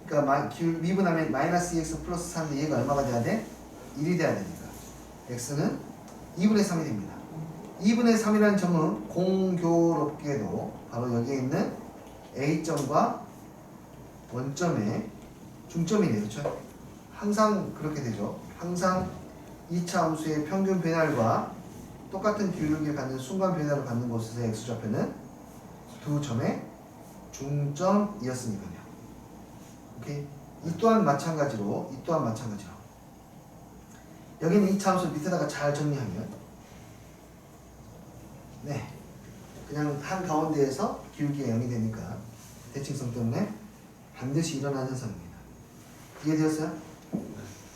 [SPEAKER 1] 그러니까 미분하면 마이너스 2x 플러스 3인데 얘가 얼마가 돼야 돼? 1이 돼야 되니까 x는 2분의 3이 됩니다. 2분의 3이라는 점은 공교롭게도 바로 여기에 있는 A점과 원점의 중점이네요. 그렇죠? 항상 그렇게 되죠. 항상 2차 함수의 평균 변화율과 똑같은 기울기를 갖는 순간 변화를 갖는 곳에서의 x좌표는 두 점의 중점이었으니까요. 오케이? 이 또한 마찬가지로 여기는 2차 함수 밑에다가 잘 정리하면 네 그냥 한 가운데에서 기울기가 0이 되니까 대칭성 때문에 반드시 일어나는 현상입니다. 이해되었어요?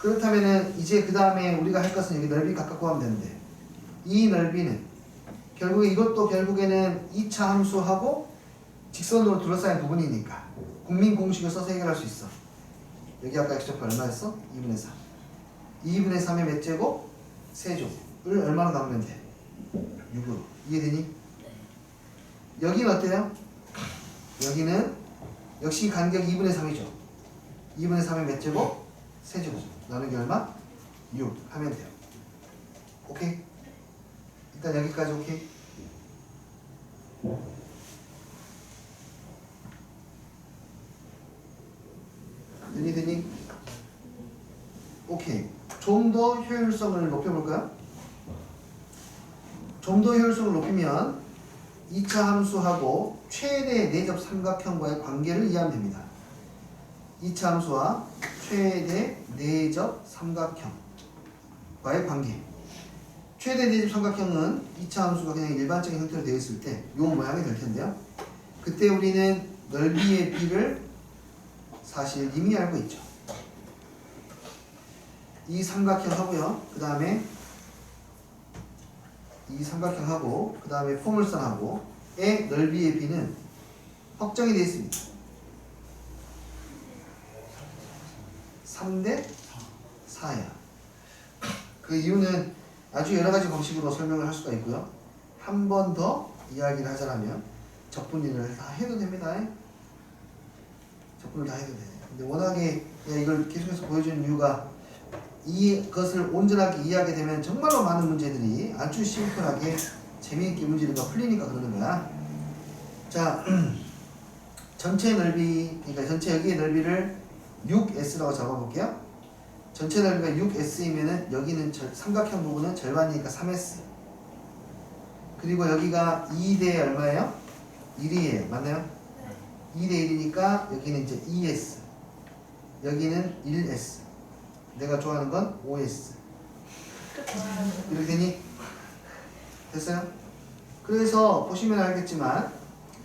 [SPEAKER 1] 그렇다면은 이제 그 다음에 우리가 할 것은 여기 넓이 각각 구하면 되는데 이 넓이는 결국에 이것도 결국에는 2차 함수하고 직선으로 둘러싸인 부분이니까 국민 공식을 써서 해결할 수 있어. 여기 아까 x좌표 얼마였어? 2분의 3. 2분의 3의 몇 제곱? 세제곱을 얼마로 나누면 돼? 6으로. 이해되니? 여기는 어때요? 여기는 역시 간격이 2분의 3이죠. 2분의 3의 몇 제곱? 세제곱. 나누기 얼마? 6 하면 돼요. 오케이? 일단 여기까지 오케이? 되니? 오케이. 좀 더 효율성을 높여볼까요? 좀 더 효율성을 높이면 2차 함수하고 최대 내접 삼각형과의 관계를 이해하면 됩니다. 2차 함수와 최대 내접 삼각형과의 관계. 최대 내접 삼각형은 2차 함수가 그냥 일반적인 형태로 되어 있을 때 이 모양이 될 텐데요. 그때 우리는 넓이의 비를 사실 이미 알고 있죠. 이 삼각형하고요. 그 다음에 이 삼각형하고 그 다음에 포물선하고의 넓이의 비는 확정이 되어 있습니다. 3대 4야. 그 이유는 아주 여러 가지 방식으로 설명을 할 수가 있고요. 한 번 더 이야기를 하자면 적분리를 다 해도 됩니다. 적분을 다 해도 돼. 근데 워낙에 이걸 계속해서 보여주는 이유가 이것을 온전하게 이해하게 되면 정말로 많은 문제들이 아주 심플하게 재미있게 문제가 풀리니까 그러는 거야. 자, 전체 넓이, 그러니까 전체 여기의 넓이를 6S라고 잡아볼게요. 전체 넓이가 6S이면은 여기는 삼각형 부분은 절반이니까 3S. 그리고 여기가 2대 얼마예요? 1이에요. 맞나요? 2대 1이니까 여기는 이제 2S. 여기는 1S. 내가 좋아하는 건 5S. 이렇게 되니? 됐어요? 그래서 보시면 알겠지만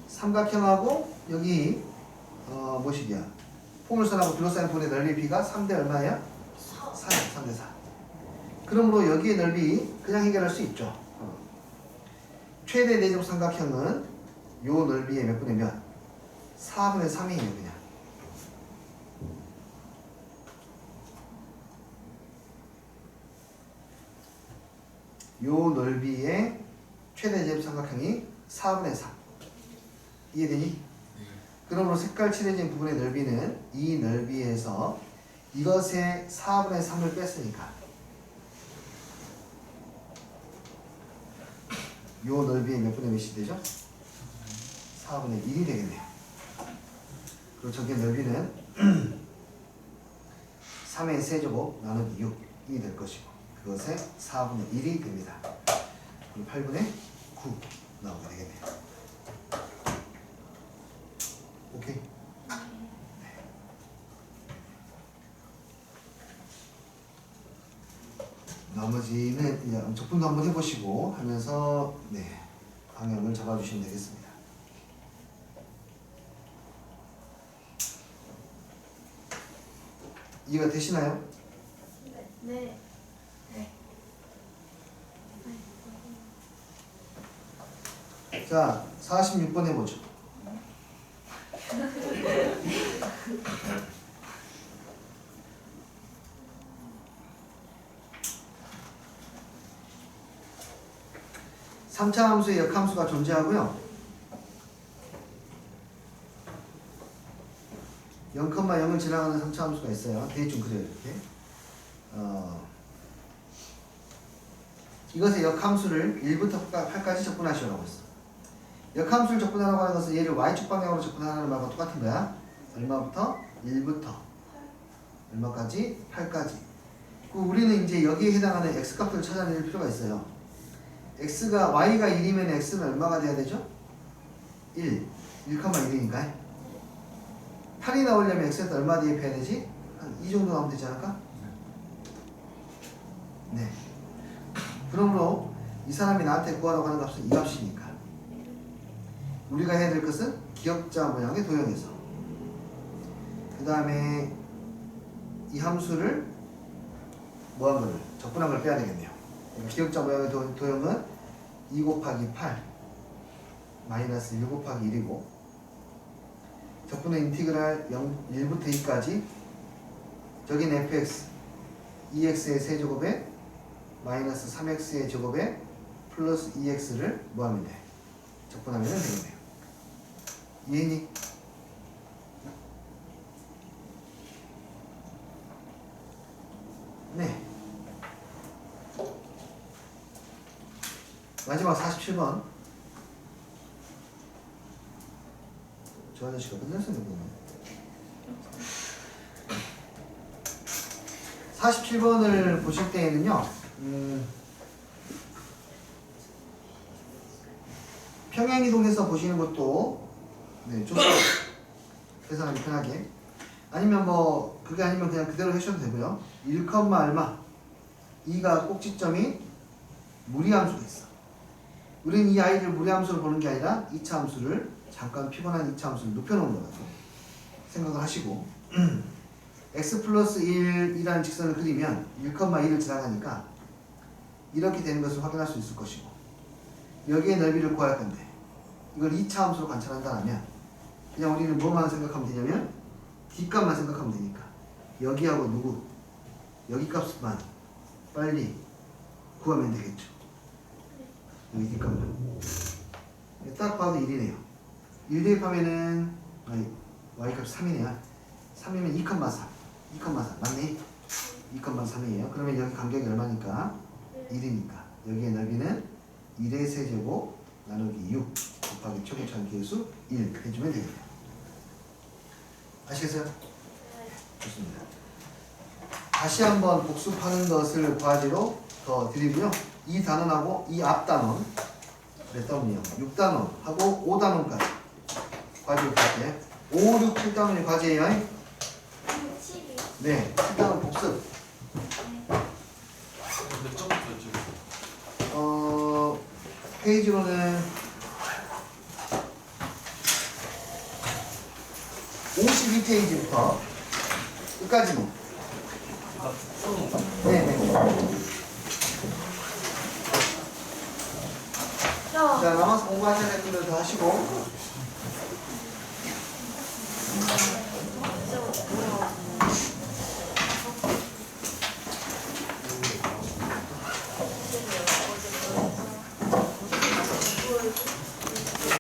[SPEAKER 1] 삼각형하고 여기 뭐시기야? 포물선하고 둘러싸인 부분의 넓이 비가 3대 얼마예요? 4야. 3대 4. 그러므로 여기의 넓이 그냥 해결할 수 있죠. 최대 내접 삼각형은 요 넓이의 몇 분의 몇? 4분의 3이에요 그냥. 요 넓이의 최대 내접 삼각형이 4분의 3. 이해되니? 그러므로 색깔 칠해진 부분의 넓이는 이 넓이에서 이것의 4분의 3을 뺐으니까 요 넓이의 몇 분의 몇이 되죠? 4분의 1이 되겠네요. 그리고 저기 넓이는 3의 세제곱 나누기 6이 될 것이고 그것의 4분의 1이 됩니다. 그리고 8분의 9 나오게 되겠네요. 오케이. 나머지는 이제 적분도 한번 해보시고 하면서 네 방향을 잡아주시면 되겠습니다. 이해가 되시나요?
[SPEAKER 2] 네.
[SPEAKER 1] 자, 46번 해보죠. 삼차 함수의 역함수가 존재하고요. 0,0을 지나가는 3차 함수가 있어요. 대충 그래요, 이렇게. 이것의 역함수를 1부터 8까지 적분하시라고 했어. 역함수를 적분하라고 하는 것은 얘를 y축 방향으로 적분하는 말과 똑같은 거야. 얼마부터? 1부터 얼마까지? 8까지. 우리는 이제 여기에 해당하는 x값을 찾아낼 필요가 있어요. x가 y가 1이면 x는 얼마가 돼야 되죠? 1, 1,1이니까 8이 나오려면 x에서 얼마 대입해야 되지? 한 이 정도 나오면 되지 않을까? 네. 그러므로 이 사람이 나한테 구하라고 하는 값은 이 값이니까 우리가 해야 될 것은 기역자 모양의 도형에서 그 다음에 이 함수를 뭐한 거를 적분한 걸 빼야 되겠네요. 기역자 모양의 도형은 2 곱하기 8 마이너스 1 곱하기 1이고 적분의 인티그랄 1부터 2까지 저긴 fx 2x의 세제곱에 마이너스 3x의 제곱에 플러스 2x를 뭐하면 돼? 적분하면 되겠네요. 이해니? 네. 마지막 47번. 저 아저씨가 끝났었네 보면. 47번을 보실 때에는요. 평행이동해서 보시는 것도 네, 좀 계산하기 편하게. 아니면 뭐 그게 아니면 그냥 그대로 하셔도 되고요. 1, 얼마 2가 꼭지점이 무리함수가 있어. 우리는 이 아이를 무리함수로 보는 게 아니라 2차 함수를 잠깐 피곤한 2차 함수를 눕혀놓은 거라고 생각을 하시고 x 플러스 1이라는 직선을 그리면 1,1을 지나가니까 이렇게 되는 것을 확인할 수 있을 것이고 여기에 넓이를 구할 건데 이걸 2차 함수로 관찰한다면 그냥 우리는 뭐만 생각하면 되냐면 뒷값만 생각하면 되니까 여기하고 누구 여기 값만 빨리 구하면 되겠죠. 여기 뒷값만 딱 봐도 1이네요. 1 대입하면은 y값 3이네요. 3이면 2,4 맞네. 2,3이에요. 그러면 여기 간격이 얼마니까? 1이니까 여기에 넓이는 1의 세제곱 나누기 6 곱하기 초계천 계수 1 해주면 되겠네요. 아시겠어요? 좋습니다. 다시 한번 복습하는 것을 과제로 더 드리고요. 이 단원하고 이 앞 단원 몇 단원이요? 6단원하고 5단원까지 과제로 갈게요. 5, 6, 7단원이 과제예요.
[SPEAKER 2] 7이요?
[SPEAKER 1] 네, 7단원 복습.
[SPEAKER 3] 몇 점부터였죠?
[SPEAKER 1] 페이지로는 52페이지부터 끝까지 뭐. 네네.
[SPEAKER 2] 야.
[SPEAKER 1] 자, 남아서 공부하셔야 될 분들 다 하시고.